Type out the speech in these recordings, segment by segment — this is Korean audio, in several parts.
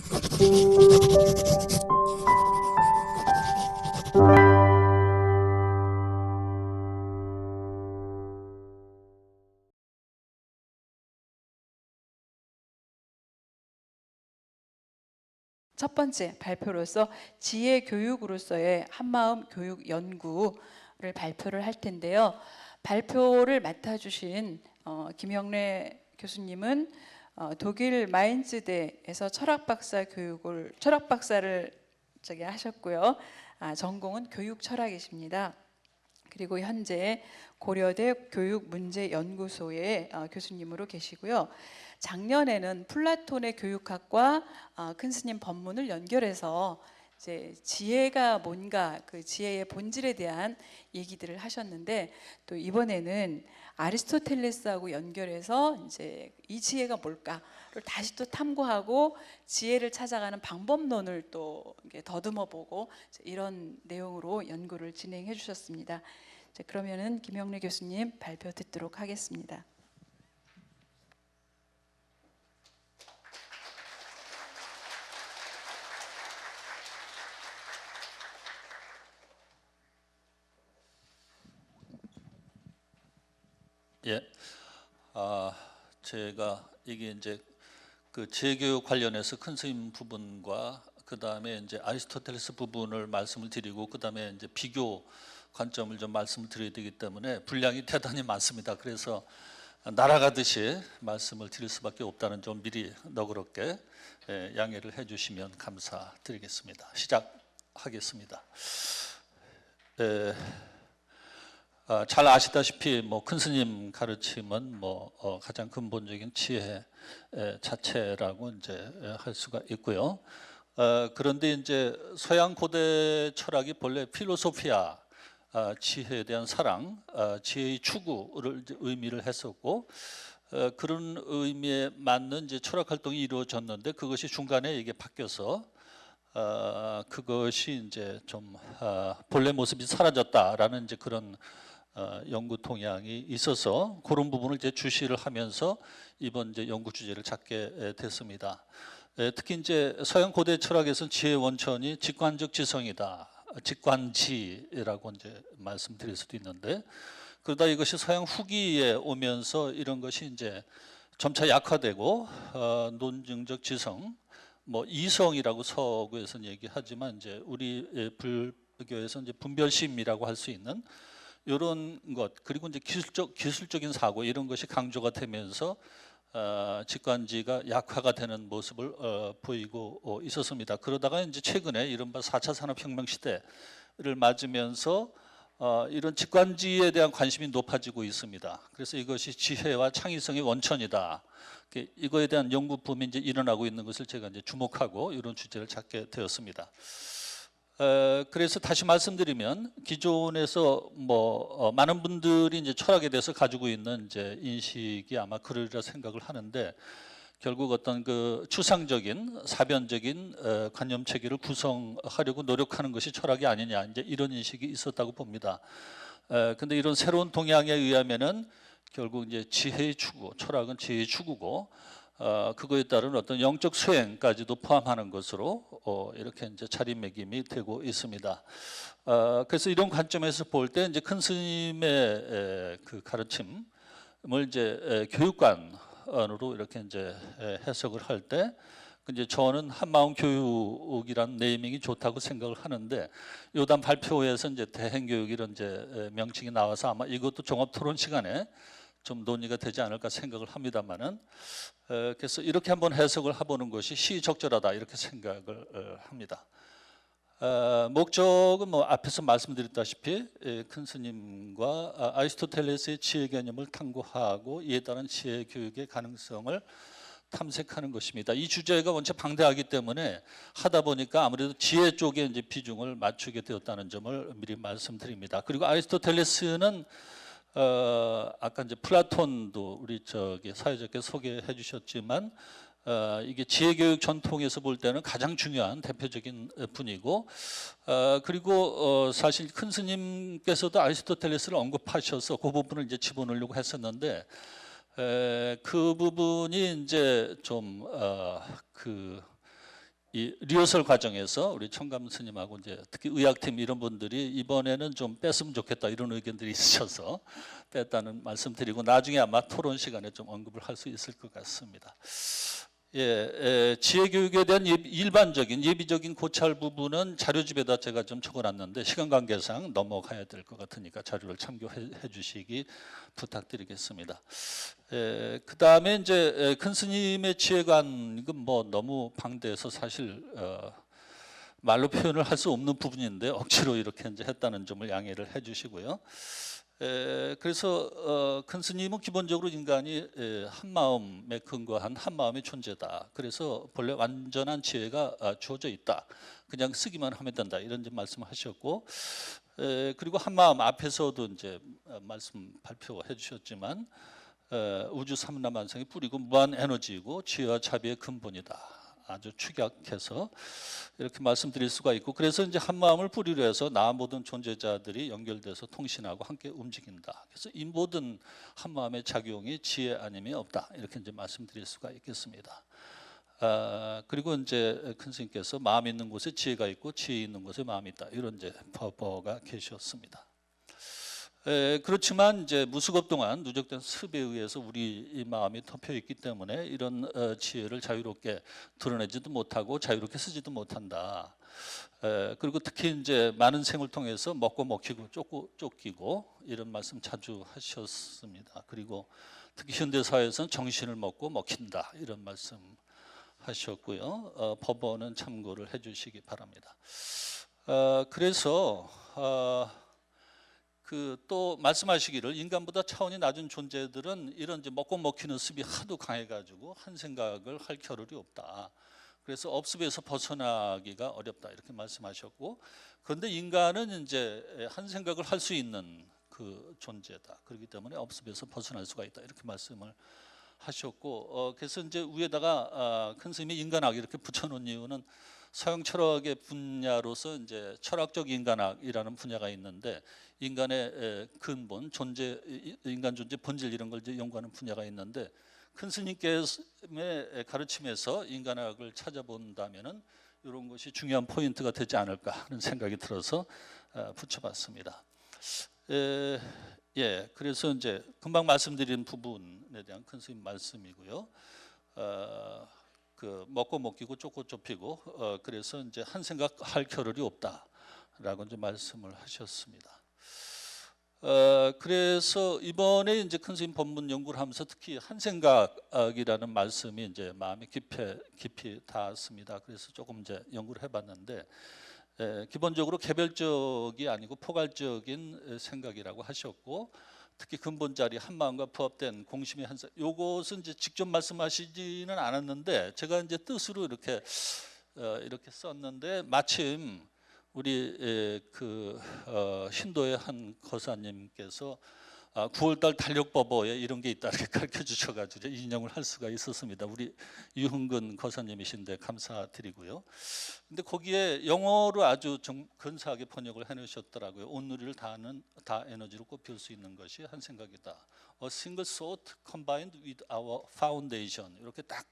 첫 번째 발표로서 지혜 교육으로서의 한마음 교육 연구를 발표를 할 텐데요. 발표를 맡아주신 김영래 교수님은 독일 마인츠대에서 철학 박사를 하셨고요. 전공은 교육 철학이십니다. 그리고 현재 고려대 교육문제연구소의 교수님으로 계시고요. 작년에는 플라톤의 교육학과 큰 스님 법문을 연결해서 이제 지혜가 뭔가 그 지혜의 본질에 대한 얘기들을 하셨는데, 또 이번에는 아리스토텔레스하고 연결해서 이제 이 지혜가 뭘까를 다시 또 탐구하고 지혜를 찾아가는 방법론을 또 더듬어 보고 이런 내용으로 연구를 진행해 주셨습니다. 그러면은 김영래 교수님 발표 듣도록 하겠습니다. 예, 제가 이게 이제 그 재교육 관련해서 큰 스님 부분과 그 다음에 이제 아리스토텔레스 부분을 말씀을 드리고 그 다음에 이제 비교 관점을 좀 말씀을 드려야 되기 때문에 분량이 대단히 많습니다. 그래서 날아가듯이 말씀을 드릴 수밖에 없다는 점 미리 너그럽게 양해를 해주시면 감사드리겠습니다. 시작하겠습니다. 잘 아시다시피 큰 스님 가르침은 가장 근본적인 지혜 자체라고 이제 할 수가 있고요. 그런데 이제 서양 고대 철학이 본래 필로소피아, 지혜에 대한 사랑, 지혜의 추구를 이제 의미를 했었고, 그런 의미에 맞는 이제 철학 활동이 이루어졌는데 그것이 중간에 이게 바뀌어서 그것이 이제 좀 본래 모습이 사라졌다라는 이제 그런 연구 동향이 있어서 그런 부분을 이제 주시를 하면서 이번 이제 연구 주제를 잡게 됐습니다. 특히 이제 서양 고대 철학에서는 지혜의 원천이 직관적 지성이다, 직관지라고 이제 말씀드릴 수도 있는데, 그러다 이것이 서양 후기에 오면서 이런 것이 이제 점차 약화되고 논증적 지성, 이성이라고 서구에서는 얘기하지만 이제 우리 불교에서 이제 분별심이라고 할 수 있는 이런 것, 그리고 이제 기술적인 사고 이런 것이 강조가 되면서 직관지가 약화가 되는 모습을 보이고 있었습니다. 그러다가 이제 최근에 이른바 4차 산업혁명 시대를 맞으면서 이런 직관지에 대한 관심이 높아지고 있습니다. 그래서 이것이 지혜와 창의성의 원천이다, 이거에 대한 연구 붐이 이제 일어나고 있는 것을 제가 이제 주목하고 이런 주제를 잡게 되었습니다. 그래서 다시 말씀드리면 기존에서 많은 분들이 이제 철학에 대해서 가지고 있는 이제 인식이 아마 그러리라 생각을 하는데, 결국 어떤 그 추상적인 사변적인 관념 체계를 구성하려고 노력하는 것이 철학이 아니냐, 이제 이런 인식이 있었다고 봅니다. 근데 이런 새로운 동향에 의하면은 결국 이제 지혜의 추구, 철학은 지혜의 추구고 그거에 따른 어떤 영적 수행까지도 포함하는 것으로 이렇게 이제 자리매김이 되고 있습니다. 그래서 이런 관점에서 볼 때 이제 큰 스님의 그 가르침을 이제 교육관으로 이렇게 이제 해석을 할 때, 이제 저는 한마음 교육이란 네이밍이 좋다고 생각을 하는데, 요단 발표에서 이제 대행교육 이런 이제 명칭이 나와서 아마 이것도 종합 토론 시간에 좀 논의가 되지 않을까 생각을 합니다만은, 그래서 이렇게 한번 해석을 해보는 것이 시적절하다 이렇게 생각을 합니다. 목적은 앞에서 말씀드렸다시피 큰 스님과 아리스토텔레스의 지혜 개념을 탐구하고 이에 따른 지혜 교육의 가능성을 탐색하는 것입니다. 이 주제가 원체 방대하기 때문에 하다 보니까 아무래도 지혜 쪽에 이제 비중을 맞추게 되었다는 점을 미리 말씀드립니다. 그리고 아리스토텔레스는 아까 이제 플라톤도 우리 사회자께 소개해 주셨지만 이게 지혜교육 전통에서 볼 때는 가장 중요한 대표적인 분이고, 그리고 사실 큰 스님께서도 아리스토텔레스를 언급하셔서 그 부분을 이제 집어넣으려고 했었는데, 그 부분이 이제 좀 이 리허설 과정에서 우리 청감 스님하고 이제 특히 의학팀 이런 분들이 이번에는 좀 뺐으면 좋겠다 이런 의견들이 있으셔서 뺐다는 말씀드리고 나중에 아마 토론 시간에 좀 언급을 할 수 있을 것 같습니다. 지혜 교육에 대한 일반적인 예비적인 고찰 부분은 자료집에다 제가 좀 적어놨는데 시간 관계상 넘어가야 될 것 같으니까 자료를 참고해 주시기 부탁드리겠습니다. 그 다음에 이제 큰 스님의 지혜관 이건 뭐 너무 방대해서 사실 말로 표현을 할 수 없는 부분인데 억지로 이렇게 이제 했다는 점을 양해를 해주시고요. 그래서 큰 스님은 기본적으로 인간이 한 마음에 근거한 한 마음의 존재다. 그래서 본래 완전한 지혜가 주어져 있다. 그냥 쓰기만 하면 된다. 이런 말씀하셨고, 그리고 한 마음 앞에서도 이제 말씀 발표해 주셨지만 우주 삼라만상의 뿌리고 무한 에너지이고 지혜와 자비의 근본이다. 아주 축약해서 이렇게 말씀드릴 수가 있고 그래서 이제 한 마음을 뿌리로 해서 나 모든 존재자들이 연결돼서 통신하고 함께 움직인다. 그래서 이 모든 한 마음의 작용이 지혜 아님이 없다. 이렇게 이제 말씀드릴 수가 있겠습니다. 그리고 이제 큰 스님께서 마음 있는 곳에 지혜가 있고 지혜 있는 곳에 마음이 있다. 이런 이제 법어가 계셨습니다. 그렇지만 이제 무수급 동안 누적된 습에 의해서 우리 마음이 덮여 있기 때문에 이런 지혜를 자유롭게 드러내지도 못하고 자유롭게 쓰지도 못한다. 그리고 특히 이제 많은 생을 통해서 먹고 먹히고 쫓기고 이런 말씀 자주 하셨습니다. 그리고 특히 현대 사회에서는 정신을 먹고 먹힌다 이런 말씀 하셨고요. 법어는 참고를 해주시기 바랍니다. 그래서 또 말씀하시기를 인간보다 차원이 낮은 존재들은 이런 이제 먹고 먹히는 습이 하도 강해가지고 한 생각을 할 겨를이 없다. 그래서 업습에서 벗어나기가 어렵다 이렇게 말씀하셨고, 그런데 인간은 이제 한 생각을 할 수 있는 그 존재다. 그렇기 때문에 업습에서 벗어날 수가 있다 이렇게 말씀을 하셨고, 그래서 이제 위에다가 큰 스님이 인간학 이렇게 붙여놓은 이유는 서양 철학의 분야로서 이제 철학적 인간학이라는 분야가 있는데 인간의 근본, 존재, 인간 존재 본질 이런 걸 이제 연구하는 분야가 있는데 큰 스님께의 가르침에서 인간학을 찾아본다면은 이런 것이 중요한 포인트가 되지 않을까 하는 생각이 들어서 붙여봤습니다. 그래서 이제 금방 말씀드린 부분에 대한 큰 스님 말씀이고요. 그 먹고 먹히고 쫓고 쫓기고 그래서 이제 한 생각 할 겨를이 없다라고 이제 말씀을 하셨습니다. 그래서 이번에 이제 큰 스님 법문 연구를 하면서 특히 한 생각이라는 말씀이 이제 마음에 깊이 닿았습니다. 그래서 조금 이제 연구를 해봤는데 기본적으로 개별적이 아니고 포괄적인 생각이라고 하셨고. 특히 근본자리 한 마음과 부합된 공심의 한 생각. 요것은 이제 직접 말씀하시지는 않았는데 제가 이제 뜻으로 이렇게 썼는데 마침 우리 신도의 한 거사님께서 9월달 달력법어에 이런 게 있다 이렇게 가르쳐 주셔가지고 인용을 할 수가 있었습니다. 우리 유흥근 거사님이신데 감사드리고요. 근데 거기에 영어로 아주 좀 근사하게 번역을 해놓으셨더라고요. 온누리를 다하는 다 에너지로 꼽힐 수 있는 것이 한 생각이다. A single thought combined with our foundation 이렇게 딱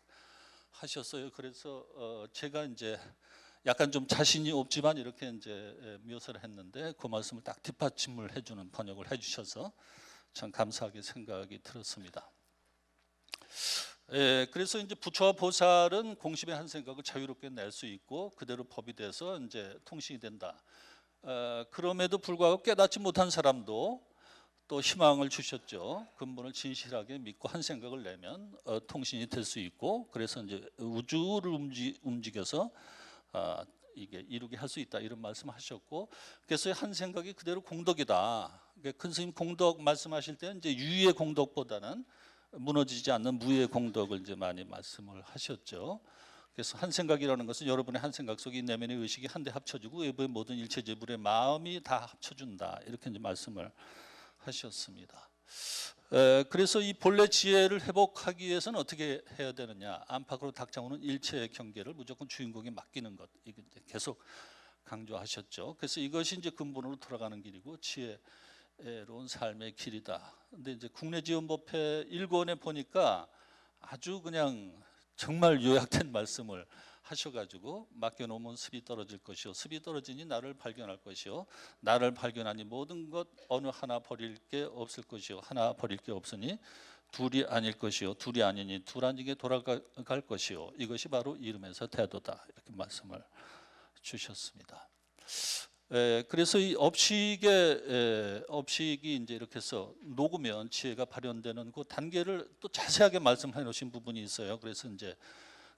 하셨어요. 그래서 제가 이제 약간 좀 자신이 없지만 이렇게 이제 묘사를 했는데 그 말씀을 딱 뒷받침을 해주는 번역을 해주셔서 참 감사하게 생각이 들었습니다. 그래서 이제 부처와 보살은 공심의 한 생각을 자유롭게 낼 수 있고 그대로 법이 돼서 이제 통신이 된다. 그럼에도 불구하고 깨닫지 못한 사람도 또 희망을 주셨죠. 근본을 진실하게 믿고 한 생각을 내면 통신이 될 수 있고 그래서 이제 우주를 움직여서 이게 이루게 할 수 있다 이런 말씀하셨고 그래서 한 생각이 그대로 공덕이다. 큰 스님 공덕 말씀하실 때는 이제 유의 공덕보다는 무너지지 않는 무의 공덕을 이제 많이 말씀을 하셨죠. 그래서 한 생각이라는 것은 여러분의 한 생각 속에 내면의 의식이 한데 합쳐지고 외부의 모든 일체 재물의 마음이 다 합쳐준다 이렇게 이제 말씀을 하셨습니다. 그래서 이 본래 지혜를 회복하기 위해서는 어떻게 해야 되느냐? 안팎으로 닥쳐오는 일체의 경계를 무조건 주인공에 맡기는 것. 이게 계속 강조하셨죠. 그래서 이것이 이제 근본으로 돌아가는 길이고 지혜로운 삶의 길이다. 근데 이제 국내 지원법회 1권에 보니까 아주 그냥 정말 요약된 말씀을 하셔가지고 맡겨놓으면 습이 떨어질 것이요 습이 떨어지니 나를 발견할 것이요 나를 발견하니 모든 것 어느 하나 버릴 게 없을 것이요 하나 버릴 게 없으니 둘이 아닐 것이요 둘이 아니니 둘 아니게 돌아갈 것이요 이것이 바로 이름에서 태도다 이렇게 말씀을 주셨습니다. 그래서 이 업식이 이제 이렇게 해서 녹으면 지혜가 발현되는 그 단계를 또 자세하게 말씀해 놓으신 부분이 있어요. 그래서 이제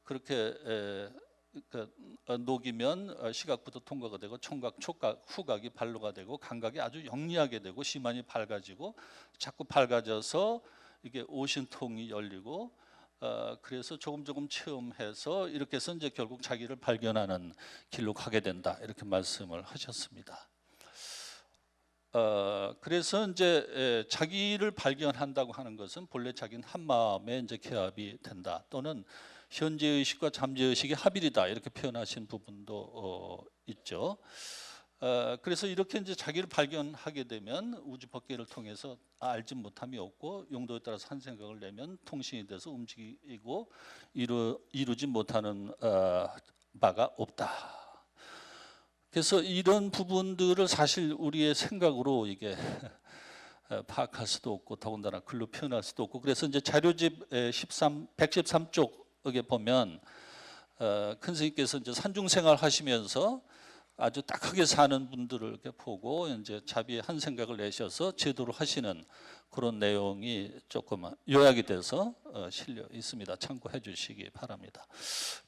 그렇게 녹이면 시각부터 통과가 되고 청각, 촉각, 후각이 발로가 되고 감각이 아주 영리하게 되고 시만이 밝아지고 자꾸 밝아져서 이게 오신통이 열리고 그래서 조금 체험해서 이렇게 해서 이제 결국 자기를 발견하는 길로 가게 된다 이렇게 말씀을 하셨습니다. 그래서 이제 자기를 발견한다고 하는 것은 본래 자기는 한 마음에 이제 개합이 된다 또는 현재 의식과 잠재 의식의 합일이다 이렇게 표현하신 부분도 있죠. 그래서 이렇게 이제 자기를 발견하게 되면 우주 법계를 통해서 알지 못함이 없고 용도에 따라서 한 생각을 내면 통신이 돼서 움직이고 이루지 못하는 바가 없다. 그래서 이런 부분들을 사실 우리의 생각으로 이게 파악할 수도 없고 더군다나 글로 표현할 수도 없고 그래서 이제 자료집 113쪽에 보면 큰 스님께서 이제 산중생활 하시면서 아주 딱하게 사는 분들을 이렇게 보고 이제 자비의 한 생각을 내셔서 제도로 하시는 그런 내용이 조금 요약이 돼서 실려 있습니다. 참고해 주시기 바랍니다.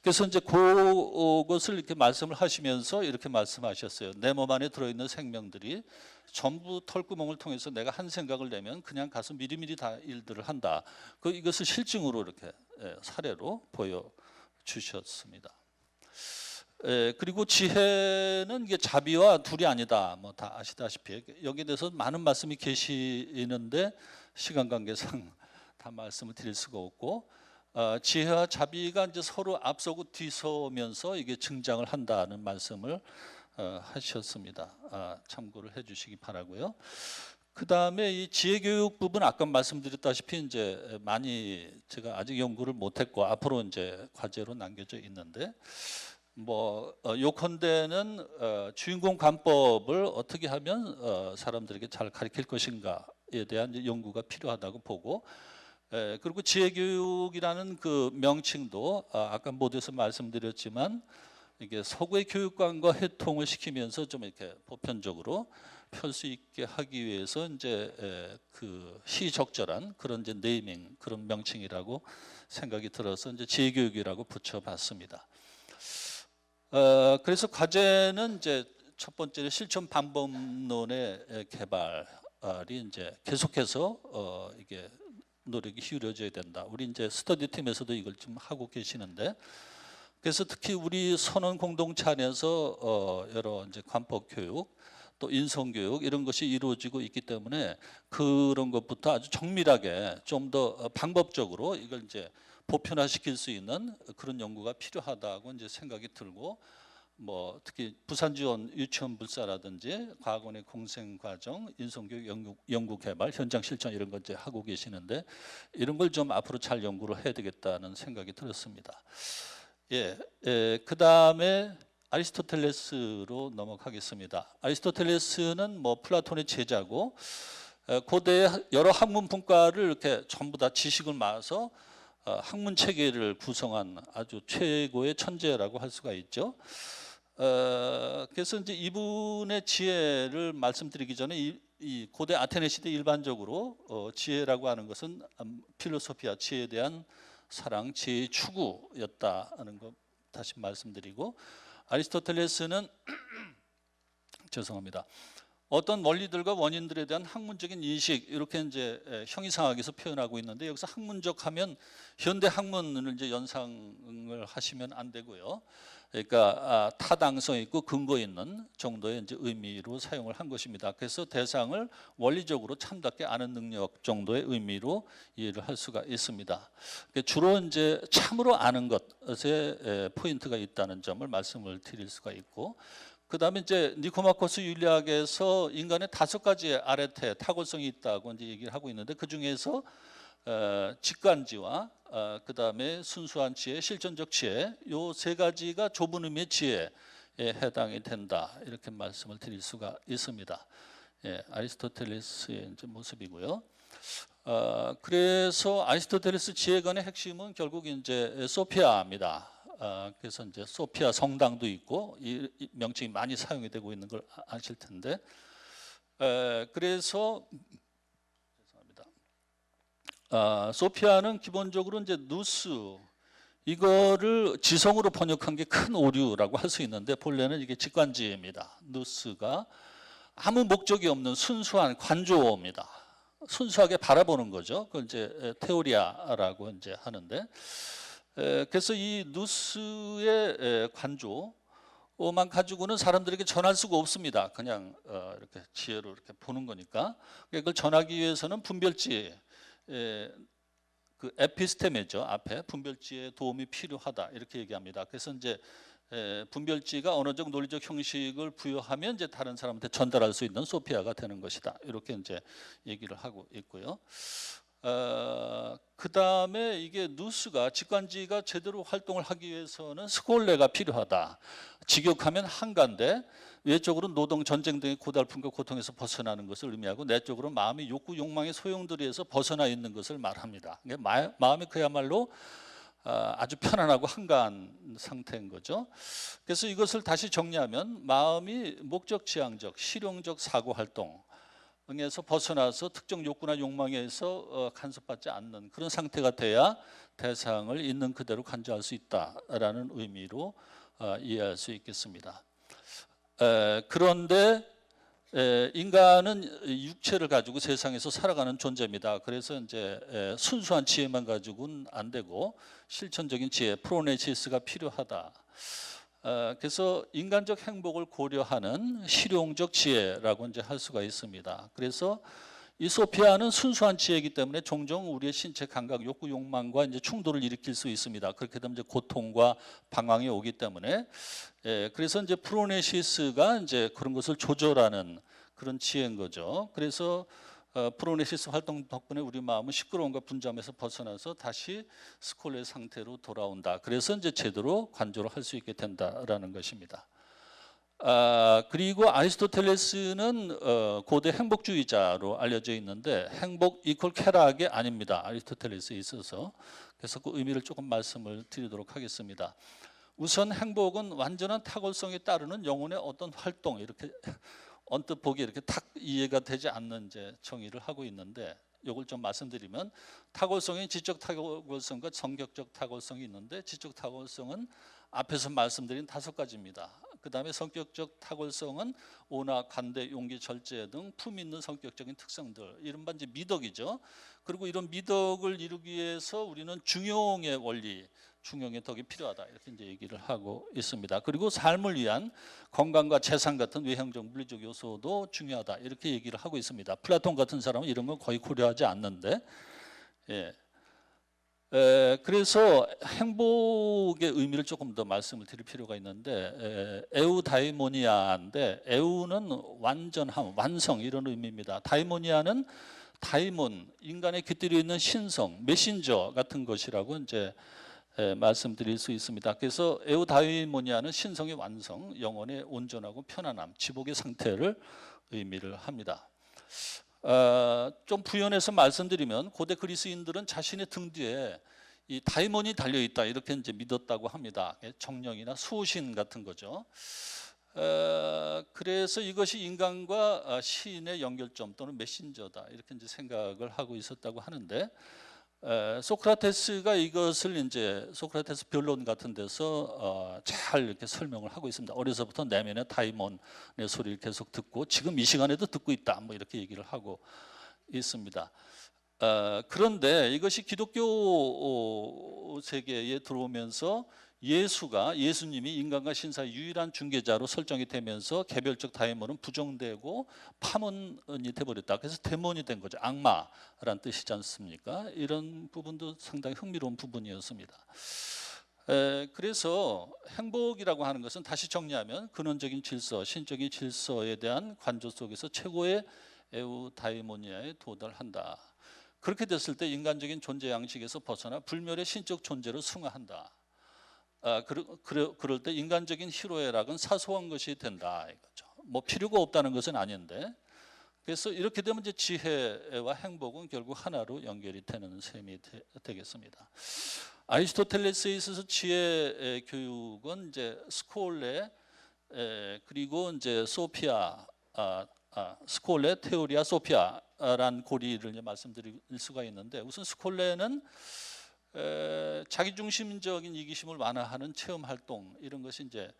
그래서 이제 그것을 이렇게 말씀을 하시면서 이렇게 말씀하셨어요. 내 몸 안에 들어있는 생명들이 전부 털구멍을 통해서 내가 한 생각을 내면 그냥 가서 미리미리 다 일들을 한다. 이것을 실증으로 이렇게 사례로 보여 주셨습니다. 그리고 지혜는 이게 자비와 둘이 아니다. 뭐 다 아시다시피 여기에 대해서 많은 말씀이 계시는데 시간 관계상 다 말씀을 드릴 수가 없고 지혜와 자비가 이제 서로 앞서고 뒤서면서 이게 증장을 한다는 말씀을 하셨습니다. 참고를 해주시기 바라고요. 그 다음에 이 지혜 교육 부분 아까 말씀드렸다시피 이제 많이 제가 아직 연구를 못했고 앞으로 이제 과제로 남겨져 있는데. 요컨대는 주인공 관법을 어떻게 하면 사람들에게 잘 가르칠 것인가에 대한 이제 연구가 필요하다고 보고 그리고 지혜교육이라는 그 명칭도 아까 모두에서 말씀드렸지만 이게 서구의 교육관과 해통을 시키면서 좀 이렇게 보편적으로 펼 수 있게 하기 위해서 이제 그 시적절한 그런 이제 네이밍 그런 명칭이라고 생각이 들어서 이제 지혜교육이라고 붙여봤습니다. 그래서 과제는 이제 첫 번째는 실천 방법론의 개발이 이제 계속해서 이게 노력이 기울여져야 된다. 우리 이제 스터디 팀에서도 이걸 좀 하고 계시는데, 그래서 특히 우리 선원 공동체 안에서 여러 이제 관법 교육, 또 인성 교육 이런 것이 이루어지고 있기 때문에 그런 것부터 아주 정밀하게 좀 더 방법적으로 이걸 이제 보편화시킬 수 있는 그런 연구가 필요하다고 이제 생각이 들고 특히 부산지원 유치원 불사라든지 과학원의 공생과정, 인성교육 연구개발, 현장 실천 이런 거 이제 하고 계시는데 이런 걸 좀 앞으로 잘 연구를 해야 되겠다는 생각이 들었습니다. 그 다음에 아리스토텔레스로 넘어가겠습니다. 아리스토텔레스는 플라톤의 제자고 고대 여러 학문 분과를 이렇게 전부 다 지식을 모아서 학문 체계를 구성한 아주 최고의 천재라고 할 수가 있죠. 그래서 이제 이분의 지혜를 말씀드리기 전에 이 고대 아테네 시대 일반적으로 지혜라고 하는 것은 필로소피아 지혜에 대한 사랑, 지혜의 추구였다는 거 다시 말씀드리고 아리스토텔레스는 죄송합니다. 어떤 원리들과 원인들에 대한 학문적인 인식 이렇게 이제 형이상학에서 표현하고 있는데 여기서 학문적 하면 현대 학문을 이제 연상을 하시면 안 되고요. 그러니까 타당성 있고 근거 있는 정도의 이제 의미로 사용을 한 것입니다. 그래서 대상을 원리적으로 참답게 아는 능력 정도의 의미로 이해를 할 수가 있습니다. 주로 이제 참으로 아는 것에 포인트가 있다는 점을 말씀을 드릴 수가 있고. 그 다음에 이제 니코마코스 윤리학에서 인간의 5가지의 아레테 탁월성이 있다고 이제 얘기를 하고 있는데 그 중에서 직관지와 그다음에 순수한 지혜, 실존적 지혜, 요 세 가지가 좁은 의미의 지혜에 해당이 된다, 이렇게 말씀을 드릴 수가 있습니다. 예, 아리스토텔레스의 이제 모습이고요. 그래서 아리스토텔레스 지혜관의 핵심은 결국 이제 소피아입니다. 그래서 이제 소피아 성당도 있고 이 명칭이 많이 사용이 되고 있는 걸 아실 텐데, 그래서 죄송합니다. 소피아는 기본적으로 이제 누스, 이거를 지성으로 번역한 게 큰 오류라고 할 수 있는데, 본래는 이게 직관지입니다. 누스가 아무 목적이 없는 순수한 관조입니다. 순수하게 바라보는 거죠. 그걸 이제 테오리아라고 이제 하는데, 그래서 이 누스의 관조만 가지고는 사람들에게 전할 수가 없습니다. 그냥 이렇게 지혜로 이렇게 보는 거니까. 그걸 전하기 위해서는 분별지, 그 에피스테메죠. 앞에 분별지의 도움이 필요하다, 이렇게 얘기합니다. 그래서 이제 분별지가 언어적 논리적 형식을 부여하면 이제 다른 사람한테 전달할 수 있는 소피아가 되는 것이다, 이렇게 이제 얘기를 하고 있고요. 그 다음에 이게 누스가 직관지가 제대로 활동을 하기 위해서는 스콜레가 필요하다. 직역하면 한가인데 외적으로 노동, 전쟁 등의 고달픔과 고통에서 벗어나는 것을 의미하고, 내적으로 마음이 욕구, 욕망의 소용돌이에서 벗어나 있는 것을 말합니다. 마음이 그야말로 아주 편안하고 한가한 상태인 거죠. 그래서 이것을 다시 정리하면, 마음이 목적 지향적, 실용적 사고 활동에서 벗어나서 특정 욕구나 욕망에서 간섭받지 않는 그런 상태가 돼야 대상을 있는 그대로 간주할 수 있다라는 의미로 이해할 수 있겠습니다. 그런데 인간은 육체를 가지고 세상에서 살아가는 존재입니다. 그래서 이제 순수한 지혜만 가지고는 안 되고 실천적인 지혜, 프로네시스가 필요하다. 그래서 인간적 행복을 고려하는 실용적 지혜라고 이제 할 수가 있습니다. 그래서 이 소피아는 순수한 지혜이기 때문에 종종 우리의 신체 감각, 욕구, 욕망과 이제 충돌을 일으킬 수 있습니다. 그렇게 되면 이제 고통과 방황이 오기 때문에, 그래서 이제 프로네시스가 이제 그런 것을 조절하는 그런 지혜인 거죠. 그래서 프로네시스 활동 덕분에 우리 마음은 시끄러움과 분점에서 벗어나서 다시 스콜레 상태로 돌아온다. 그래서 이제 제대로 관조를 할 수 있게 된다라는 것입니다. 그리고 아리스토텔레스는 고대 행복주의자로 알려져 있는데, 행복 이퀄 쾌락이 아닙니다. 아리스토텔레스에 있어서. 그래서 그 의미를 조금 말씀을 드리도록 하겠습니다. 우선 행복은 완전한 탁월성에 따르는 영혼의 어떤 활동, 이렇게 언뜻 보기 이렇게 탁 이해가 되지 않는 이제 정의를 하고 있는데, 이걸 좀 말씀드리면, 탁월성이 지적 탁월성과 성격적 탁월성이 있는데, 지적 탁월성은 앞에서 말씀드린 5가지입니다. 그 다음에 성격적 탁월성은 오나, 관대, 용기, 절제 등 품 있는 성격적인 특성들, 이른바 이제 미덕이죠. 그리고 이런 미덕을 이루기 위해서 우리는 중용의 원리, 중용의 덕이 필요하다, 이렇게 이제 얘기를 하고 있습니다. 그리고 삶을 위한 건강과 재산 같은 외형적 물리적 요소도 중요하다, 이렇게 얘기를 하고 있습니다. 플라톤 같은 사람은 이런 건 거의 고려하지 않는데, 그래서 행복의 의미를 조금 더 말씀을 드릴 필요가 있는데, 에우다이모니아인데, 에우는 완전함, 완성, 이런 의미입니다. 다이모니아는 다이몬, 인간의 깃들여 있는 신성, 메신저 같은 것이라고 이제 말씀드릴 수 있습니다. 그래서 에우다이모니아는 신성의 완성, 영혼의 온전하고 편안함, 지복의 상태를 의미를 합니다. 좀 부연해서 말씀드리면, 고대 그리스인들은 자신의 등 뒤에 이 다이몬이 달려 있다, 이렇게 이제 믿었다고 합니다. 정령이나 수호신 같은 거죠. 그래서 이것이 인간과 신의 연결점 또는 메신저다, 이렇게 이제 생각을 하고 있었다고 하는데, 소크라테스가 이것을 이제 소크라테스 변론 같은 데서 잘 이렇게 설명을 하고 있습니다. 어려서부터 내면의 다이몬의 소리를 계속 듣고 지금 이 시간에도 듣고 있다, 뭐 이렇게 얘기를 하고 있습니다. 그런데 이것이 기독교 세계에 들어오면서 예수님이 인간과 신사의 유일한 중개자로 설정이 되면서 개별적 다이몬은 부정되고 파문이 돼버렸다. 그래서 데몬이 된 거죠. 악마란 뜻이지 않습니까? 이런 부분도 상당히 흥미로운 부분이었습니다. 그래서 행복이라고 하는 것은 다시 정리하면 근원적인 질서, 신적인 질서에 대한 관조 속에서 최고의 에우다이모니아에 도달한다. 그렇게 됐을 때 인간적인 존재 양식에서 벗어나 불멸의 신적 존재로 승화한다. 그럴 때 인간적인 희로애락은 사소한 것이 된다 이거죠. 뭐 필요가 없다는 것은 아닌데, 그래서 이렇게 되면 이제 지혜와 행복은 결국 하나로 연결이 되는 셈이 되겠습니다. 아리스토텔레스에 있어서 지혜 교육은 이제 스콜레 그리고 이제 소피아, 스콜레, 테오리아, 소피아란 고리를 이제 말씀드릴 수가 있는데, 우선 스콜레는 자기중심적인 이기심을 완화하는 체험 활동, 이런 것이 이제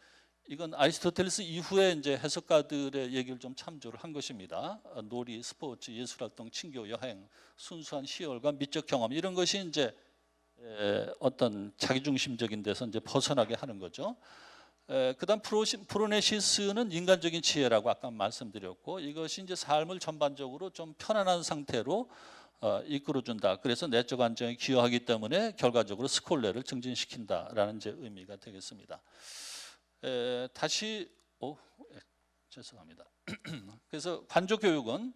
이건 아리스토텔레스 이후에 이제 해석가들의 얘기를 좀 참조를 한 것입니다. 놀이, 스포츠, 예술활동, 친교, 여행, 순수한 희열과 미적 경험, 이런 것이 이제 어떤 자기중심적인 데서 이제 벗어나게 하는 거죠. 그다음 프로네시스는 인간적인 지혜라고 아까 말씀드렸고, 이것이 이제 삶을 전반적으로 좀 편안한 상태로 이끌어준다. 그래서 내적 안정에 기여하기 때문에 결과적으로 스콜레를 증진시킨다라는 이제 의미가 되겠습니다. 다시 죄송합니다. 그래서 관조 교육은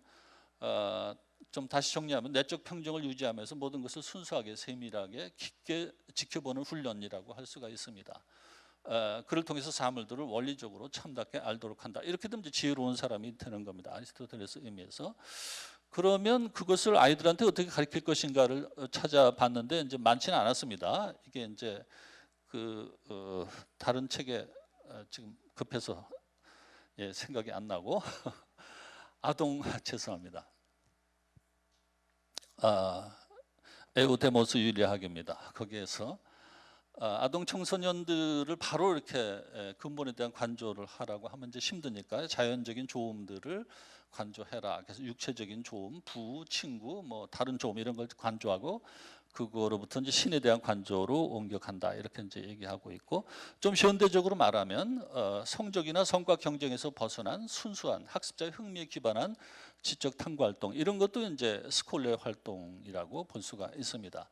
좀 다시 정리하면 내적 평정을 유지하면서 모든 것을 순수하게, 세밀하게, 깊게 지켜보는 훈련이라고 할 수가 있습니다. 그를 통해서 사물들을 원리적으로 참답게 알도록 한다. 이렇게 되면 이제 지혜로운 사람이 되는 겁니다. 아리스토텔레스 의미에서. 그러면 그것을 아이들한테 어떻게 가르칠 것인가를 찾아봤는데 이제 많지는 않았습니다. 이게 이제 다른 책에 지금 급해서 생각이 안 나고 죄송합니다. 에우데모스 윤리학입니다. 거기에서 아동 청소년들을 바로 이렇게 근본에 대한 관조를 하라고 하면 이제 힘드니까 자연적인 조음들을 관조해라. 그래서 육체적인 조음, 부, 친구, 뭐 다른 조음 이런 걸 관조하고 그거로부터 이제 신에 대한 관조로 옮겨간다. 이렇게 이제 얘기하고 있고, 좀 현대적으로 말하면 성적이나 성과 경쟁에서 벗어난 순수한 학습자의 흥미에 기반한 지적 탐구 활동, 이런 것도 이제 스콜레 활동이라고 볼 수가 있습니다.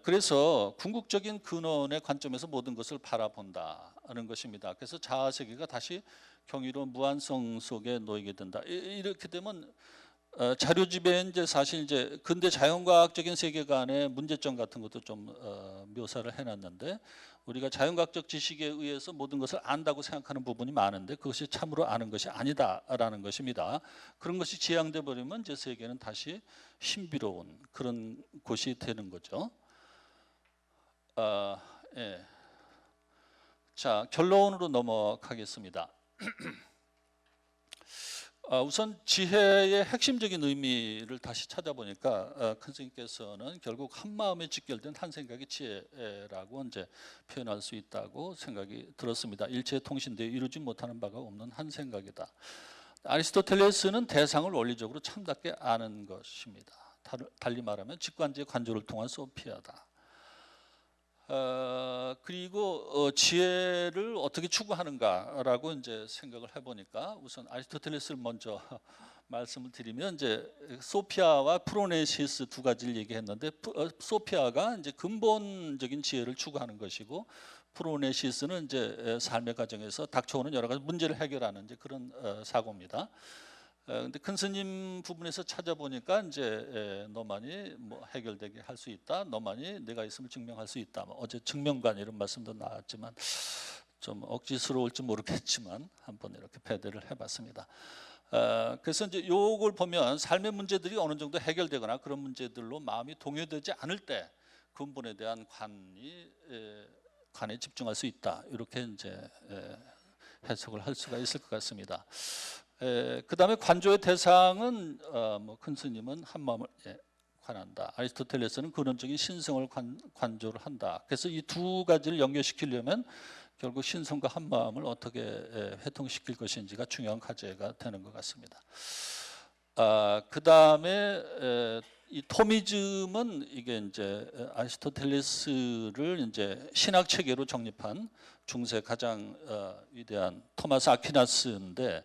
그래서 궁극적인 근원의 관점에서 모든 것을 바라본다는 것입니다. 그래서 자아 세계가 다시 경이로운 무한성 속에 놓이게 된다. 이렇게 되면 자료집에 이제 사실 이제 근대 자연과학적인 세계관의 문제점 같은 것도 좀 묘사를 해놨는데, 우리가 자연과학적 지식에 의해서 모든 것을 안다고 생각하는 부분이 많은데 그것이 참으로 아는 것이 아니다라는 것입니다. 그런 것이 지양돼 버리면 이제 세계는 다시 신비로운 그런 곳이 되는 거죠. 예. 자, 결론으로 넘어가겠습니다. 우선 지혜의 핵심적인 의미를 다시 찾아보니까 큰 스님께서는 결국 한 마음에 직결된 한 생각의 지혜라고 이제 표현할 수 있다고 생각이 들었습니다. 일체의 통신되어 이루지 못하는 바가 없는 한 생각이다. 아리스토텔레스는 대상을 원리적으로 참답게 아는 것입니다. 달리 말하면 직관지의 관조를 통한 소피아다. 그리고 지혜를 어떻게 추구하는가라고 이제 생각을 해보니까 우선 아리스토텔레스를 먼저 말씀을 드리면, 이제 소피아와 프로네시스 두 가지를 얘기했는데, 소피아가 이제 근본적인 지혜를 추구하는 것이고, 프로네시스는 이제 삶의 과정에서 닥쳐오는 여러 가지 문제를 해결하는 이제 그런 사고입니다. 근데 큰 스님 부분에서 찾아보니까 이제 너만이 뭐 해결되게 할 수 있다, 너만이 내가 있음을 증명할 수 있다. 뭐 어제 증명관 이런 말씀도 나왔지만 좀 억지스러울지 모르겠지만 한번 이렇게 배대를 해봤습니다. 그래서 이제 요걸 보면 삶의 문제들이 어느 정도 해결되거나 그런 문제들로 마음이 동요되지 않을 때 근본에 대한 관에 집중할 수 있다. 이렇게 이제 해석을 할 수가 있을 것 같습니다. 그 다음에 관조의 대상은 뭐 큰 스님은 한 마음을 관한다. 아리스토텔레스는 근원적인 신성을 관조를 한다. 그래서 이 두 가지를 연결시키려면 결국 신성과 한 마음을 어떻게 회통시킬 것인지가 중요한 과제가 되는 것 같습니다. 그 다음에 이 토미즘은 이게 이제 아리스토텔레스를 이제 신학 체계로 정립한 중세 가장 위대한 토마스 아퀴나스인데,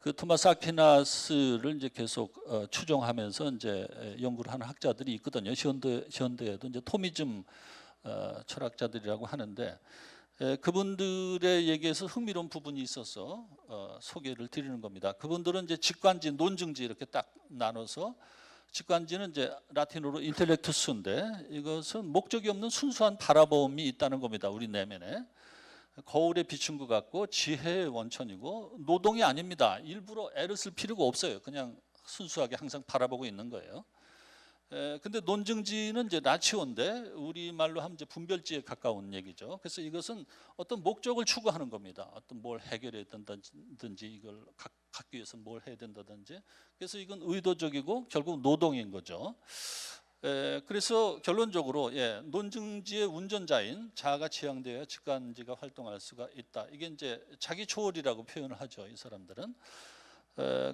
그 토마스 아퀴나스를 이제 계속 추종하면서 이제 연구를 하는 학자들이 있거든요. 현대에도 이제 토미즘 철학자들이라고 하는데, 그분들의 얘기에서 흥미로운 부분이 있어서 소개를 드리는 겁니다. 그분들은 이제 직관지, 논증지 이렇게 딱 나눠서 직관지는 이제 라틴어로 인텔렉투스인데 이것은 목적이 없는 순수한 바라봄이 있다는 겁니다. 우리 내면에. 거울에 비춘 것 같고 지혜의 원천이고 노동이 아닙니다. 일부러 애를 쓸 필요가 없어요. 그냥 순수하게 항상 바라보고 있는 거예요. 근데 논증지는 이제 라치오인데 우리말로 하면 이제 분별지에 가까운 얘기죠. 그래서 이것은 어떤 목적을 추구하는 겁니다. 어떤 뭘 해결해야 된다든지 이걸 갖기 위해서 뭘 해야 된다든지. 그래서 이건 의도적이고 결국 노동인 거죠. 그래서 결론적으로 논증지의 운전자인 자아가 지향되어 직관지가 활동할 수가 있다. 이게 이제 자기 초월이라고 표현을 하죠. 이 사람들은.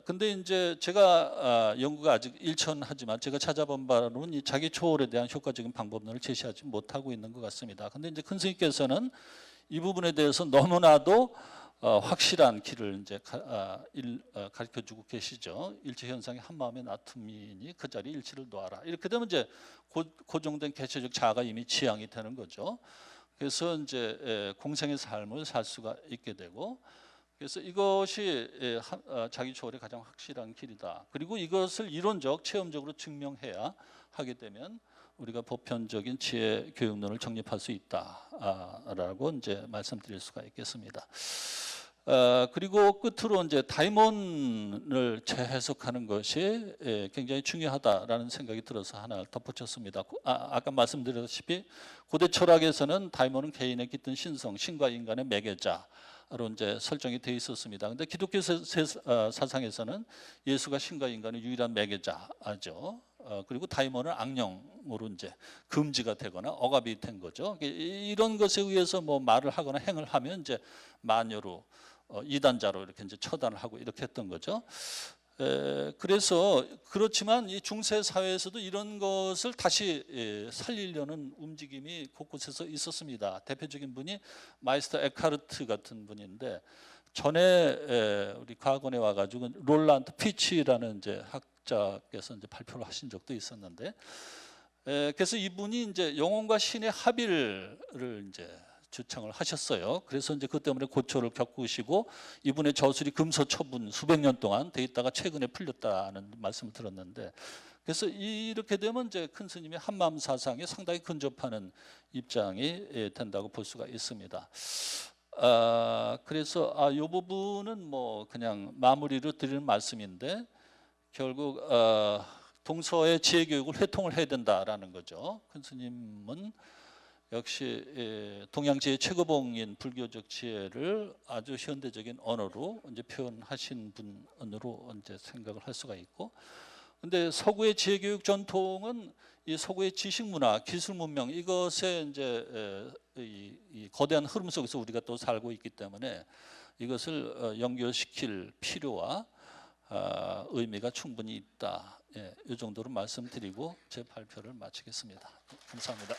근데 이제 제가 연구가 아직 일천하지만 제가 찾아본 바로는 이 자기 초월에 대한 효과적인 방법론을 제시하지 못하고 있는 것 같습니다. 근데 이제 큰 스님께서는 이 부분에 대해서 너무나도 확실한 길을 이제 가르쳐주고 계시죠. 일체 현상이 한 마음의 나툼이니 그 자리 일치를 놓아라. 이렇게 되면 이제 고정된 개체적 자아가 이미 지향이 되는 거죠. 그래서 이제 공생의 삶을 살 수가 있게 되고. 그래서 이것이 자기 초월의 가장 확실한 길이다. 그리고 이것을 이론적, 체험적으로 증명해야 하게 되면 우리가 보편적인 지혜 교육론을 정립할 수 있다라고 이제 말씀드릴 수가 있겠습니다. 그리고 끝으로 이제 다이몬을 재해석하는 것이 굉장히 중요하다라는 생각이 들어서 하나 덧붙였습니다. 아까 말씀드렸다시피 고대 철학에서는 다이몬은 개인의 깃든 신성, 신과 인간의 매개자. 로 이제 설정이 돼 있었습니다. 근데 기독교 사상에서는 예수가 신과 인간의 유일한 매개자죠. 그리고 다이몬은 악령으로 이제 금지가 되거나 억압이 된 거죠. 이런 것에 의해서 뭐 말을 하거나 행을 하면 이제 마녀로 이단자로 이렇게 이제 처단을 하고 이렇게 했던 거죠. 그래서 그렇지만 이 중세 사회에서도 이런 것을 다시 살리려는 움직임이 곳곳에서 있었습니다. 대표적인 분이 마이스터 에카르트 같은 분인데 전에 우리 과학원에 와가지고 롤란드 피치라는 이제 학자께서 이제 발표를 하신 적도 있었는데, 그래서 이분이 이제 영혼과 신의 합일을 이제 주창을 하셨어요. 그래서 이제 그 때문에 고초를 겪으시고 이분의 저술이 금서 처분 수백 년 동안 돼 있다가 최근에 풀렸다는 말씀을 들었는데, 그래서 이렇게 되면 이제 큰 스님의 한마음 사상에 상당히 근접하는 입장이 된다고 볼 수가 있습니다. 그래서 이 부분은 뭐 그냥 마무리로 드리는 말씀인데 결국 동서의 지혜 교육을 회통을 해야 된다라는 거죠. 큰 스님은 역시 동양지의 최고봉인 불교적 지혜를 아주 현대적인 언어로 이제 표현하신 분으로 이제 생각을 할 수가 있고, 근데 서구의 지혜 교육 전통은 이 서구의 지식 문화, 기술 문명 이것에 이제 이 거대한 흐름 속에서 우리가 또 살고 있기 때문에 이것을 연결시킬 필요와 의미가 충분히 있다. 이 정도로 말씀드리고 제 발표를 마치겠습니다. 감사합니다.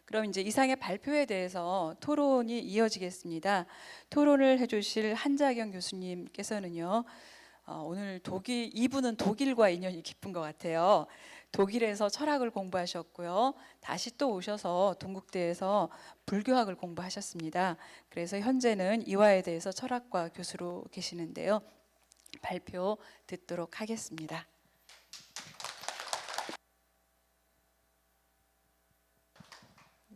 그럼 이제 이상의 발표에 대해서 토론이 이어지겠습니다. 토론을 해주실 한자경 교수님께서는요, 오늘 이분은 독일과 인연이 깊은 것 같아요. 독일에서 철학을 공부하셨고요. 다시 또 오셔서 동국대에서 불교학을 공부하셨습니다. 그래서 현재는 이화에 대해서 철학과 교수로 계시는데요. 발표 듣도록 하겠습니다.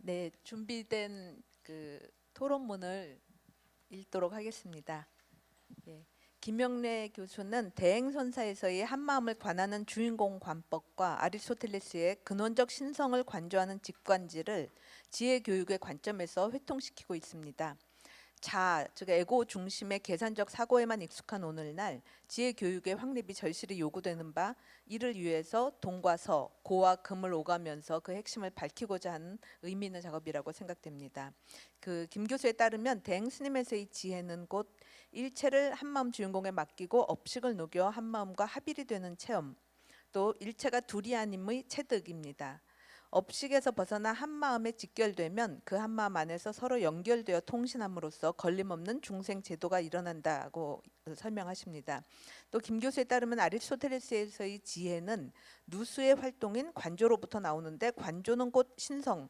네, 준비된 그 토론문을 읽도록 하겠습니다. 김명래 교수는 대행선사에서의 한마음을 관하는 주인공 관법과 아리스토텔레스의 근원적 신성을 관조하는 직관지를 지혜 교육의 관점에서 회통시키고 있습니다. 자아, 즉 에고 중심의 계산적 사고에만 익숙한 오늘날 지혜 교육의 확립이 절실히 요구되는 바, 이를 위해서 동과 서, 고와 금을 오가면서 그 핵심을 밝히고자 하는 의미 있는 작업이라고 생각됩니다. 김 교수에 따르면 대행 스님에서의 지혜는 곧 일체를 한마음 주인공에 맡기고 업식을 녹여 한마음과 합일이 되는 체험, 또 일체가 둘이 아님의 체득입니다. 업식에서 벗어나 한마음에 직결되면 그 한마음 안에서 서로 연결되어 통신함으로써 걸림없는 중생 제도가 일어난다고 설명하십니다. 또 김 교수에 따르면 아리스토텔레스에서의 지혜는 누수의 활동인 관조로부터 나오는데 관조는 곧 신성,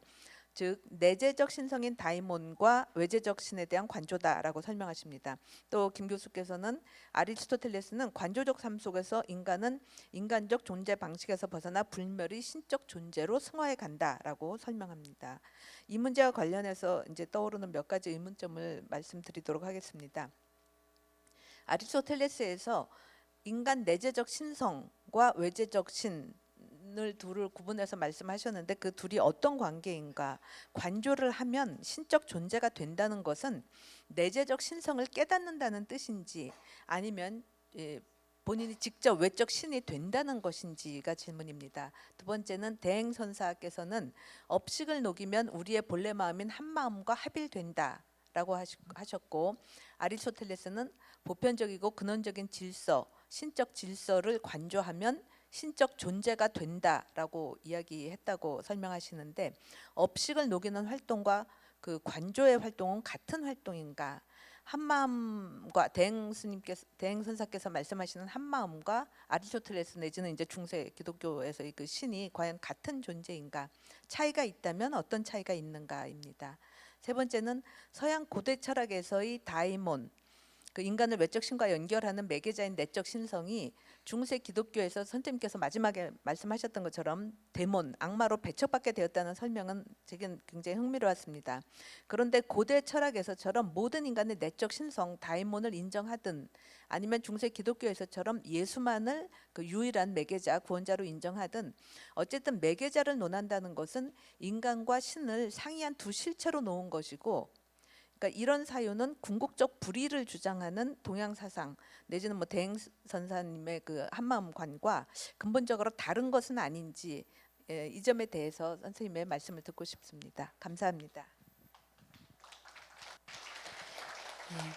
즉 내재적 신성인 다이몬과 외재적 신에 대한 관조다라고 설명하십니다. 또 김 교수께서는 아리스토텔레스는 관조적 삶 속에서 인간은 인간적 존재 방식에서 벗어나 불멸의 신적 존재로 승화해 간다라고 설명합니다. 이 문제와 관련해서 이제 떠오르는 몇 가지 의문점을 말씀드리도록 하겠습니다. 아리스토텔레스에서 인간 내재적 신성과 외재적 신을 둘을 구분해서 말씀하셨는데 그 둘이 어떤 관계인가? 관조를 하면 신적 존재가 된다는 것은 내재적 신성을 깨닫는다는 뜻인지 아니면 본인이 직접 외적 신이 된다는 것인지가 질문입니다. 두 번째는 대행선사께서는 업식을 녹이면 우리의 본래 마음인 한 마음과 합일된다라고 하셨고 아리스토텔레스는 보편적이고 근원적인 질서, 신적 질서를 관조하면 신적 존재가 된다라고 이야기했다고 설명하시는데 업식을 녹이는 활동과 그 관조의 활동은 같은 활동인가? 한마음과 대행선사께서 말씀하시는 한마음과 아리스토텔레스 내지는 이제 중세 기독교에서의 그 신이 과연 같은 존재인가? 차이가 있다면 어떤 차이가 있는가입니다. 세 번째는 서양 고대 철학에서의 다이몬, 그 인간을 외적 신과 연결하는 매개자인 내적 신성이 중세 기독교에서 선생님께서 마지막에 말씀하셨던 것처럼 데몬, 악마로 배척받게 되었다는 설명은 제겐 굉장히 흥미로웠습니다. 그런데 고대 철학에서처럼 모든 인간의 내적 신성, 다이몬을 인정하든 아니면 중세 기독교에서처럼 예수만을 그 유일한 매개자, 구원자로 인정하든 어쨌든 매개자를 논한다는 것은 인간과 신을 상이한 두 실체로 놓은 것이고 그러니까 이런 사유는 궁극적 불의를 주장하는 동양 사상 내지는 뭐 대행 선사님의 그 한마음관과 근본적으로 다른 것은 아닌지 이 점에 대해서 선생님의 말씀을 듣고 싶습니다. 감사합니다.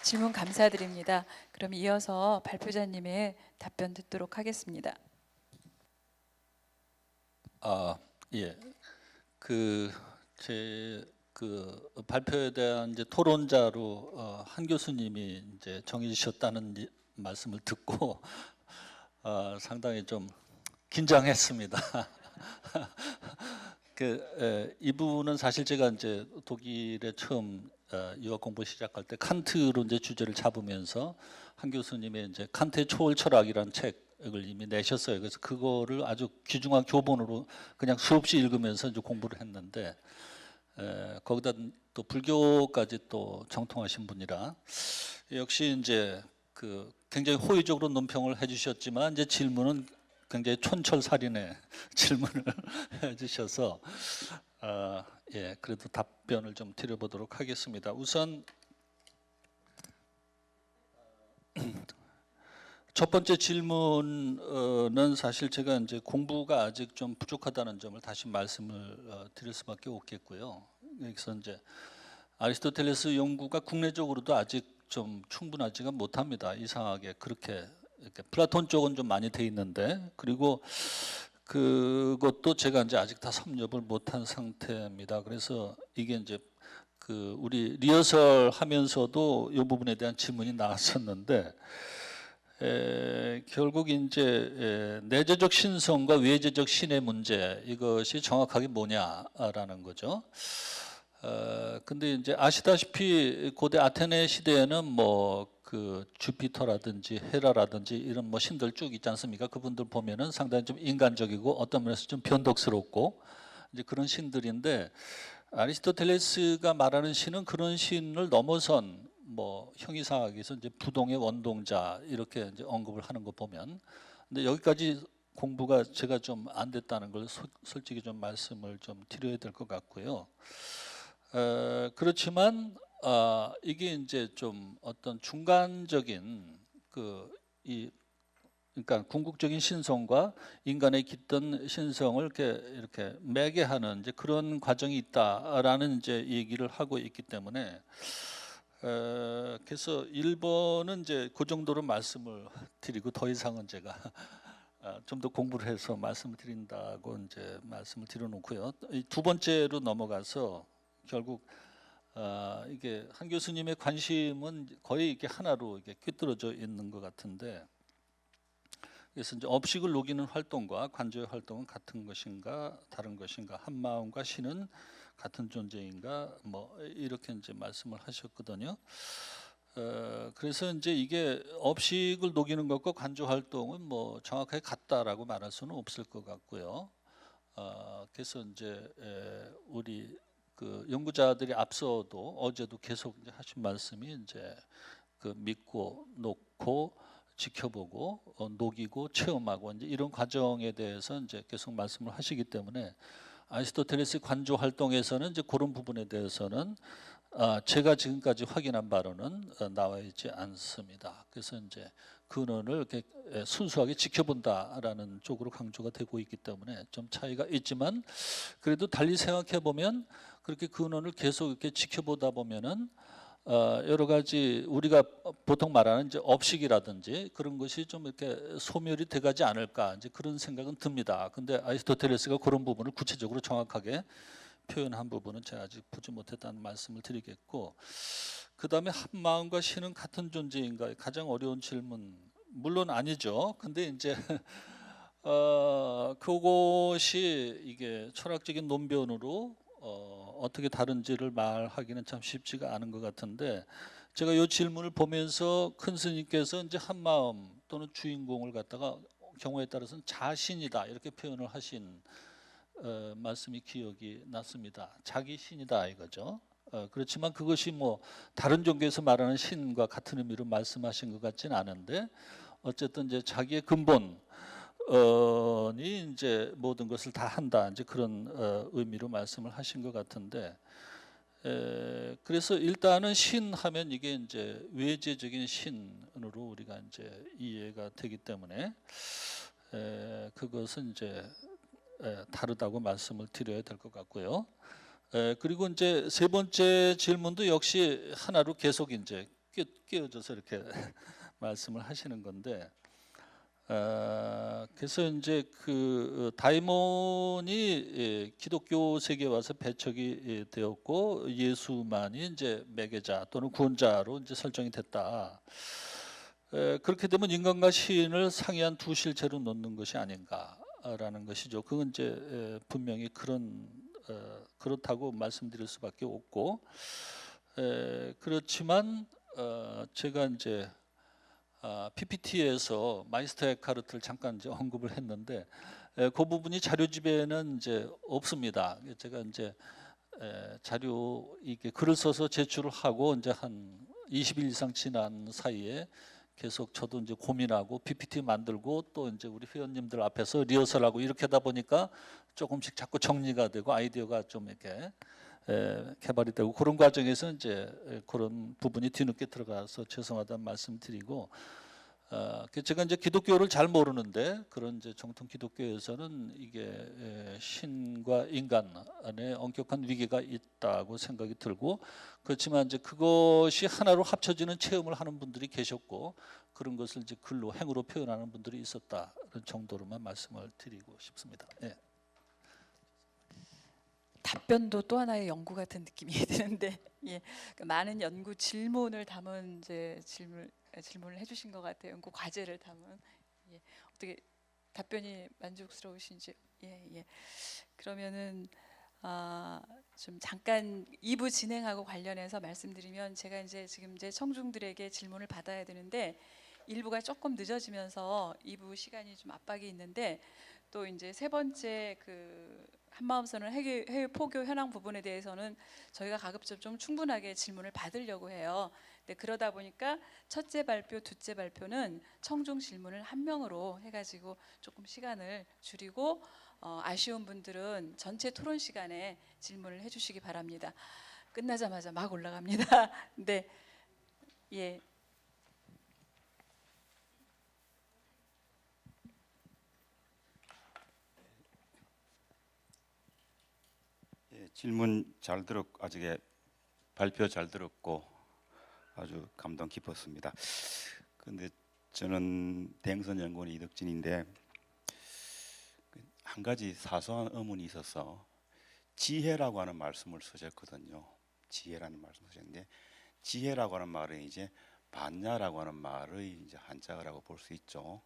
질문 감사드립니다. 그럼 이어서 발표자님의 답변 듣도록 하겠습니다. 예. 제 발표에 대한 이제 토론자로 한 교수님이 이제 정해주셨다는 말씀을 듣고 상당히 좀 긴장했습니다. 이 부분은 사실 제가 이제 독일에 처음 유학 공부 시작할 때 칸트로 이제 주제를 잡으면서 한 교수님의 이제 칸트의 초월 철학이라는 책을 이미 내셨어요. 그래서 그거를 아주 귀중한 교본으로 그냥 수없이 읽으면서 이제 공부를 했는데. 거기다 또 불교까지 또 정통하신 분이라 역시 이제 그 굉장히 호의적으로 논평을 해주셨지만 이제 질문은 굉장히 촌철살인의 질문을 해주셔서 예 그래도 답변을 좀 드려보도록 하겠습니다. 우선 첫 번째 질문은 사실 제가 이제 공부가 아직 좀 부족하다는 점을 다시 말씀을 드릴 수밖에 없겠고요. 여기서 이제 아리스토텔레스 연구가 국내적으로도 아직 좀 충분하지가 못합니다. 이상하게 그렇게 이렇게 플라톤 쪽은 좀 많이 돼 있는데 그리고 그것도 제가 이제 아직 다 섭렵을 못한 상태입니다. 그래서 이게 이제 그 우리 리허설 하면서도 이 부분에 대한 질문이 나왔었는데. 결국 이제 내재적 신성과 외재적 신의 문제 이것이 정확하게 뭐냐라는 거죠. 근데 이제 아시다시피 고대 아테네 시대에는 뭐 그 주피터라든지 헤라라든지 이런 뭐 신들 쭉 있지 않습니까? 그분들 보면은 상당히 좀 인간적이고 어떤 면에서 좀 변덕스럽고 이제 그런 신들인데 아리스토텔레스가 말하는 신은 그런 신을 넘어선 뭐 형이상학에서 이제 부동의 원동자 이렇게 이제 언급을 하는 거 보면 근데 여기까지 공부가 제가 좀 안 됐다는 걸 솔직히 좀 말씀을 좀 드려야 될 것 같고요. 그렇지만 이게 이제 좀 어떤 중간적인 그러니까 궁극적인 신성과 인간의 깃든 신성을 이렇게 매개하는 이제 그런 과정이 있다라는 이제 얘기를 하고 있기 때문에. 그래서 1번은 이제 그 정도로 말씀을 드리고 더 이상은 제가 좀 더 공부를 해서 말씀을 드린다고 이제 말씀을 드려놓고요. 두 번째로 넘어가서 결국 이게 한 교수님의 관심은 거의 이게 하나로 이게 꿰뚫어져 있는 것 같은데 그래서 이제 업식을 녹이는 활동과 관조의 활동은 같은 것인가 다른 것인가, 한 마음과 신은 같은 존재인가, 뭐 이렇게 이제 말씀을 하셨거든요. 그래서 이제 이게 업식을 녹이는 것과 관조 활동은 뭐 정확하게 같다라고 말할 수는 없을 것 같고요. 그래서 이제 우리 그 연구자들이 앞서도 어제도 계속 이제 하신 말씀이 이제 그 믿고 놓고 지켜보고 녹이고 체험하고 이제 이런 과정에 대해서 이제 계속 말씀을 하시기 때문에 아리스토텔레스 관조 활동에서는 이제 그런 부분에 대해서는 제가 지금까지 확인한 바로는 나와 있지 않습니다. 그래서 이제 근원을 이렇게 순수하게 지켜본다라는 쪽으로 강조가 되고 있기 때문에 좀 차이가 있지만, 그래도 달리 생각해 보면 그렇게 근원을 계속 이렇게 지켜보다 보면은 여러 가지 우리가 보통 말하는 이제 업식이라든지 그런 것이 좀 이렇게 소멸이 돼가지 않을까, 이제 그런 생각은 듭니다. 근데 아리스토텔레스가 그런 부분을 구체적으로 정확하게 표현한 부분은 제가 아직 보지 못했다는 말씀을 드리겠고, 그 다음에 한 마음과 신은 같은 존재인가, 가장 어려운 질문. 물론 아니죠. 근데 이제 그것이 이게 철학적인 논변으로 어떻게 다른지를 말하기는 참 쉽지가 않은 것 같은데, 제가 이 질문을 보면서 큰 스님께서 이제 한 마음 또는 주인공을 갖다가 경우에 따라서는 자신이다 이렇게 표현을 하신 말씀이 기억이 났습니다. 자기 신이다 이거죠. 그렇지만 그것이 뭐 다른 종교에서 말하는 신과 같은 의미로 말씀하신 것 같지는 않은데, 어쨌든 이제 자기의 근본이 이제 모든 것을 다 한다, 이제 그런 의미로 말씀을 하신 것 같은데, 그래서 일단은 신하면 이게 이제 외재적인 신으로 우리가 이제 이해가 되기 때문에 그것은 이제 다르다고 말씀을 드려야 될 것 같고요. 그리고 이제 세 번째 질문도 역시 하나로 계속 이제 끼어져서 이렇게 말씀을 하시는 건데, 그래서 이제 그 다이몬이 기독교 세계에 와서 배척이 되었고 예수만이 이제 매개자 또는 구원자로 이제 설정이 됐다. 그렇게 되면 인간과 신을 상이한 두 실체로 놓는 것이 아닌가라는 것이죠. 그건 이제 분명히 그렇다고 말씀드릴 수밖에 없고, 그렇지만 제가 이제 PPT에서 마이스터 에카르트를 잠깐 이제 언급을 했는데, 그 부분이 자료집에는 이제 없습니다. 제가 이제 자료 이게 글을 써서 제출을 하고 이제 한 20일 이상 지난 사이에 계속 저도 이제 고민하고 PPT 만들고 또 이제 우리 회원님들 앞에서 리허설하고 이렇게 하다 보니까 조금씩 자꾸 정리가 되고 아이디어가 좀 이렇게 개발이 되고, 그런 과정에서 이제 그런 부분이 뒤늦게 들어가서 죄송하다는 말씀드리고, 제가 이제 기독교를 잘 모르는데 그런 이제 정통 기독교에서는 이게 신과 인간의 엄격한 위계가 있다고 생각이 들고, 그렇지만 이제 그것이 하나로 합쳐지는 체험을 하는 분들이 계셨고, 그런 것을 이제 글로 행으로 표현하는 분들이 있었다 정도로만 말씀을 드리고 싶습니다. 예. 답변도 또 하나의 연구 같은 느낌이 드는데, 예, 그 많은 연구 질문을 담은 이제 질문을 해주신 것 같아요. 연구 과제를 담은. 예, 어떻게 답변이 만족스러우신지. 예. 그러면은 좀 잠깐 2부 진행하고 관련해서 말씀드리면, 제가 이제 지금 이제 청중들에게 질문을 받아야 되는데 1부가 조금 늦어지면서 2부 시간이 좀 압박이 있는데, 또 이제 세 번째 그 한마음선언 해외 포교 현황 부분에 대해서는 저희가 가급적 좀 충분하게 질문을 받으려고 해요. 근데 그러다 보니까 첫째 발표, 둘째 발표는 청중 질문을 한 명으로 해가지고 조금 시간을 줄이고, 아쉬운 분들은 전체 토론 시간에 질문을 해주시기 바랍니다. 끝나자마자 막 올라갑니다. 네, 예. 질문 잘 들었고, 아직에 발표 잘 들었고 아주 감동 깊었습니다. 그런데 저는 대행선 연구원 이덕진인데 한 가지 사소한 의문이 있어서 지혜라고 하는 말씀을 쓰셨거든요. 지혜라는 말씀을 쓰셨는데, 지혜라고 하는 말은 이제 반야라고 하는 말의 이제 한자어라고 볼 수 있죠.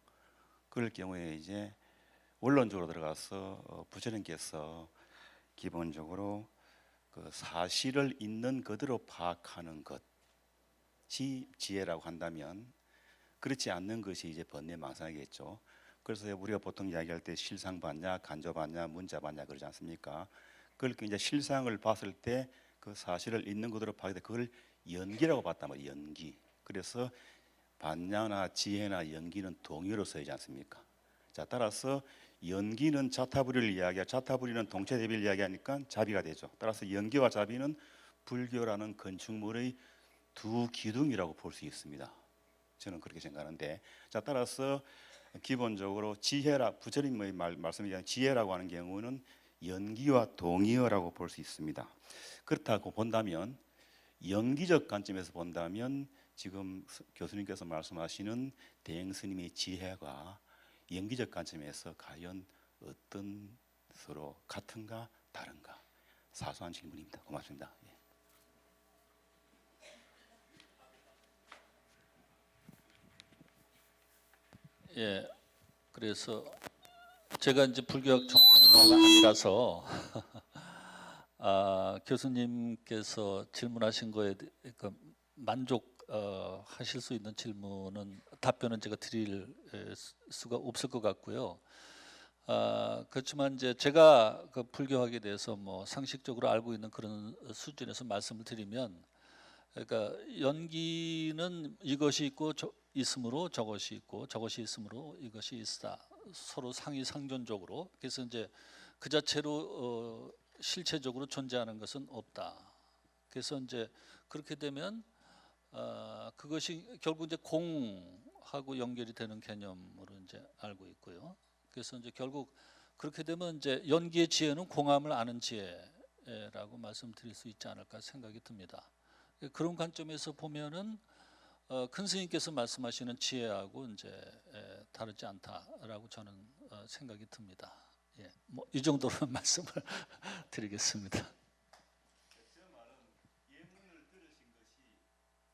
그럴 경우에 이제 원론적으로 들어가서 부처님께서 기본적으로 그 사실을 있는 그대로 파악하는 것이 지혜라고 한다면, 그렇지 않는 것이 이제 번뇌망상이겠죠. 그래서 우리가 보통 이야기할 때 실상 봤냐, 간접 봤냐, 문자 봤냐 그러지 않습니까? 그걸 이제 실상을 봤을 때 그 사실을 있는 그대로 파악할 때 그걸 연기라고 봤단 말이에요. 연기. 그래서 반야나 지혜나 연기는 동의어로 쓰이지 않습니까? 자, 따라서 연기는 자타불이를 이야기하고 자타불이는 동체대비를 이야기하니까 자비가 되죠. 따라서 연기와 자비는 불교라는 건축물의 두 기둥이라고 볼 수 있습니다. 저는 그렇게 생각하는데, 자, 따라서 기본적으로 지혜라, 부처님의 말씀이 지혜라고 하는 경우는 연기와 동의어라고 볼 수 있습니다. 그렇다고 본다면, 연기적 관점에서 본다면 지금 교수님께서 말씀하시는 대행스님의 지혜가 연기적 관점에서 과연 어떤, 서로 같은가 다른가, 사소한 질문입니다. 고맙습니다. 예, 그래서 제가 이제 불교학 전문가가 아니라서 교수님께서 질문하신 거에 만족하실 수 있는 질문은 답변은 제가 드릴 수가 없을 것 같고요. 그렇지만 이제 제가 그 불교학에 대해서 뭐 상식적으로 알고 있는 그런 수준에서 말씀을 드리면, 그러니까 연기는 이것이 있고 있으므로 저것이 있고 저것이 있으므로 이것이 있다. 서로 상이상존적으로. 그래서 이제 그 자체로 실체적으로 존재하는 것은 없다. 그래서 이제 그렇게 되면 그것이 결국 이제 공하고 연결이 되는 개념으로 이제 알고 있고요. 그래서 이제 결국 그렇게 되면 이제 연기의 지혜는 공함을 아는 지혜라고 말씀드릴 수 있지 않을까 생각이 듭니다. 그런 관점에서 보면은 큰 스님께서 말씀하시는 지혜하고 이제 다르지 않다라고 저는 생각이 듭니다. 예, 뭐 이 정도로 말씀을 드리겠습니다. 예문을 들으신 것이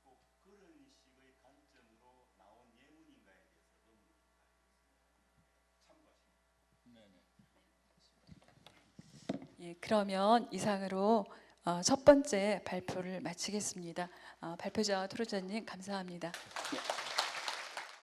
꼭 그런 식의 관점으로 나온 예문인가에 대해서 참고하십니다. 예, 그러면 이상으로 첫 번째 발표를 마치겠습니다. 발표자와 토론자님 감사합니다. 예.